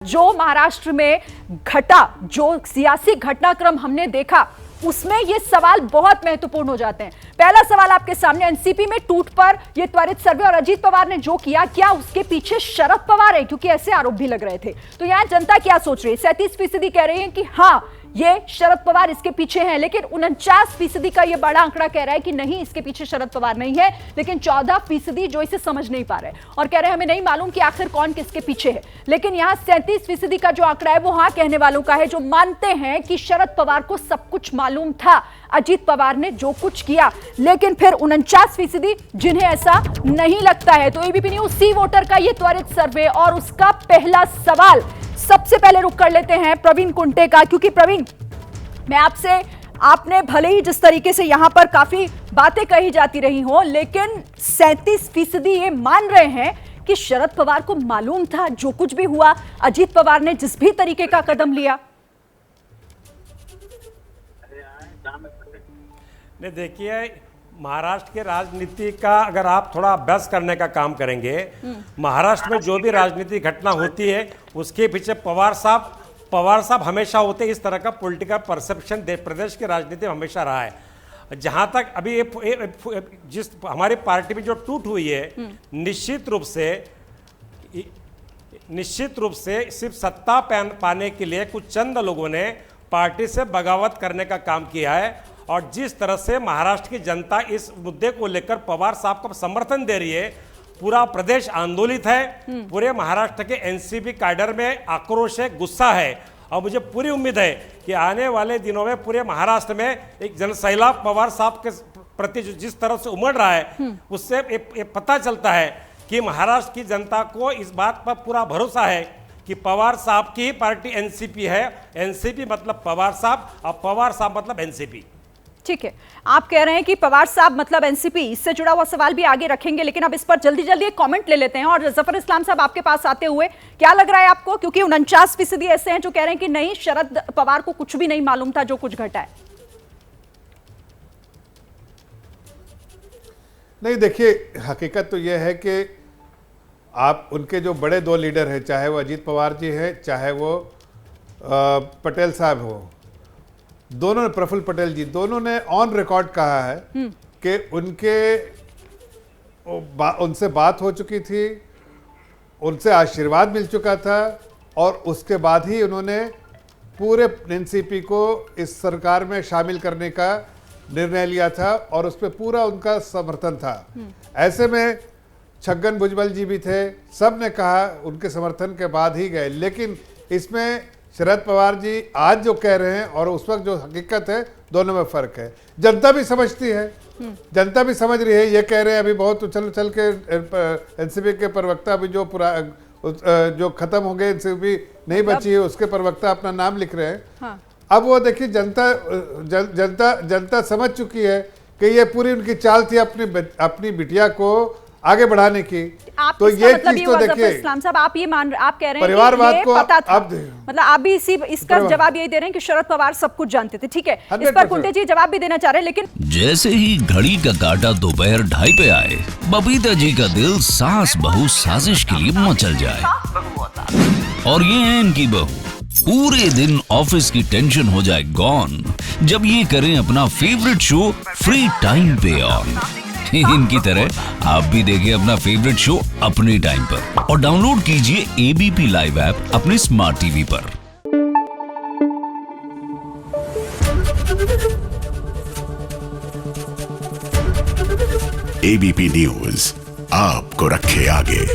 जो महाराष्ट्र में घटा, जो सियासी घटनाक्रम हमने देखा, उसमें ये सवाल बहुत महत्वपूर्ण हो जाते हैं। पहला सवाल आपके सामने, एनसीपी में टूट पर यह त्वरित सर्वे और अजीत पवार ने जो किया, क्या उसके पीछे शरद पवार है? क्योंकि ऐसे आरोप भी लग रहे थे। तो यहां जनता क्या सोच रही है? 37% कह रही है कि हां, ये शरद पवार इसके पीछे हैं, लेकिन 49% का ये बड़ा आंकड़ा कह रहा है कि नहीं, इसके पीछे शरद पवार नहीं है। लेकिन 14% जो इसे समझ नहीं पा रहे और कह रहे हैं हमें नहीं मालूम कि आखिर कौन किसके पीछे है। लेकिन यहां 37% का जो आंकड़ा है वो हां कहने वालों का है, जो मानते हैं कि शरद पवार को सब कुछ मालूम था, अजीत पवार ने जो कुछ किया। लेकिन फिर 49% जिन्हें ऐसा नहीं लगता है। तो एबीपी न्यूज सी वोटर का ये त्वरित सर्वे और उसका पहला सवाल, सबसे पहले रुक कर लेते हैं प्रवीण कुंटे का, क्योंकि प्रवीण, मैं आपसे, आपने भले ही जिस तरीके से यहां पर काफी बातें कही जाती रही हो, लेकिन 37% ये मान रहे हैं कि शरद पवार को मालूम था जो कुछ भी हुआ, अजीत पवार ने जिस भी तरीके का कदम लिया। नहीं, देखिए, महाराष्ट्र के राजनीति का अगर आप थोड़ा अभ्यास करने का काम करेंगे, महाराष्ट्र में जो भी राजनीतिक घटना होती है उसके पीछे पवार साहब हमेशा होते हैं। इस तरह का पॉलिटिकल परसेप्शन प्रदेश की राजनीति में हमेशा रहा है। जहां तक अभी जिस हमारी पार्टी में जो टूट हुई है, निश्चित रूप से सिर्फ सत्ता पाने के लिए कुछ चंद लोगों ने पार्टी से बगावत करने का काम किया है। और जिस तरह से महाराष्ट्र की जनता इस मुद्दे को लेकर पवार साहब को समर्थन दे रही है, पूरा प्रदेश आंदोलित है, पूरे महाराष्ट्र के एनसीपी कैडर में आक्रोश है, गुस्सा है। और मुझे पूरी उम्मीद है कि आने वाले दिनों में पूरे महाराष्ट्र में एक जनसैलाब पवार साहब के प्रति जिस तरह से उमड़ रहा है, उससे ये पता चलता है कि महाराष्ट्र की जनता को इस बात पर पूरा भरोसा है कि पवार साहब की पार्टी एनसीपी है। एनसीपी मतलब पवार साहब और पवार साहब मतलब एनसीपी। ठीक है, आप कह रहे हैं कि पवार साहब मतलब एनसीपी, इससे जुड़ा हुआ सवाल भी आगे रखेंगे, लेकिन अब इस पर जल्दी जल्दी एक कमेंट ले लेते हैं। और जफर इस्लाम साहब, आपके पास आते हुए क्या लग रहा है आपको? क्योंकि 49% ऐसे हैं जो कह रहे हैं कि नहीं, शरद पवार को कुछ भी नहीं मालूम था जो कुछ घटा है। नहीं, देखिए, हकीकत तो यह है कि आप उनके जो बड़े दो लीडर हैं, चाहे वो अजीत पवार जी हैं, चाहे वो पटेल साहब हो, दोनों ने, प्रफुल्ल पटेल जी, दोनों ने ऑन रिकॉर्ड कहा है कि उनसे बात हो चुकी थी, उनसे आशीर्वाद मिल चुका था, और उसके बाद ही उन्होंने पूरे एनसीपी को इस सरकार में शामिल करने का निर्णय लिया था और उस पर पूरा उनका समर्थन था। ऐसे में छगन भुजबल जी भी थे, सब ने कहा, उनके समर्थन के बाद ही गए। लेकिन इसमें शरद पवार जी आज जो कह रहे हैं और उस वक्त जो हकीकत है, दोनों में फर्क है। जनता भी समझती है, जनता भी समझ रही है। ये कह रहे हैं अभी बहुत उछल के एनसीपी के प्रवक्ता अभी जो खत्म हो गए, एनसीपी नहीं बची है, उसके प्रवक्ता अपना नाम लिख रहे हैं। हाँ। अब वो देखिए, जनता समझ चुकी है कि ये पूरी उनकी चाल थी अपनी बिटिया को आगे बढ़ाने की। तो ये मतलब चीज तो देखिए, इस्लाम साहब, आप कह रहे हैं परिवारवाद कि को पता था, अब मतलब आप भी इसका जवाब यही दे रहे हैं कि शरद पवार सब कुछ जानते थे। ठीक है, इस पर कुंटे जी जवाब भी देना चाह रहे हैं, लेकिन जैसे ही घड़ी का काटा दोपहर 2:30 पे आए, बबीता जी का दिल सास बहू साजिश के लिए मचल जाए। और ये है इनकी बहू, पूरे दिन ऑफिस की टेंशन हो जाए गॉन जब ये करें अपना फेवरेट शो फ्री टाइम पे ऑन। इनकी तरह आप भी देखें अपना फेवरेट शो अपने टाइम पर और डाउनलोड कीजिए एबीपी लाइव ऐप अपने स्मार्ट टीवी पर। एबीपी न्यूज आपको रखे आगे।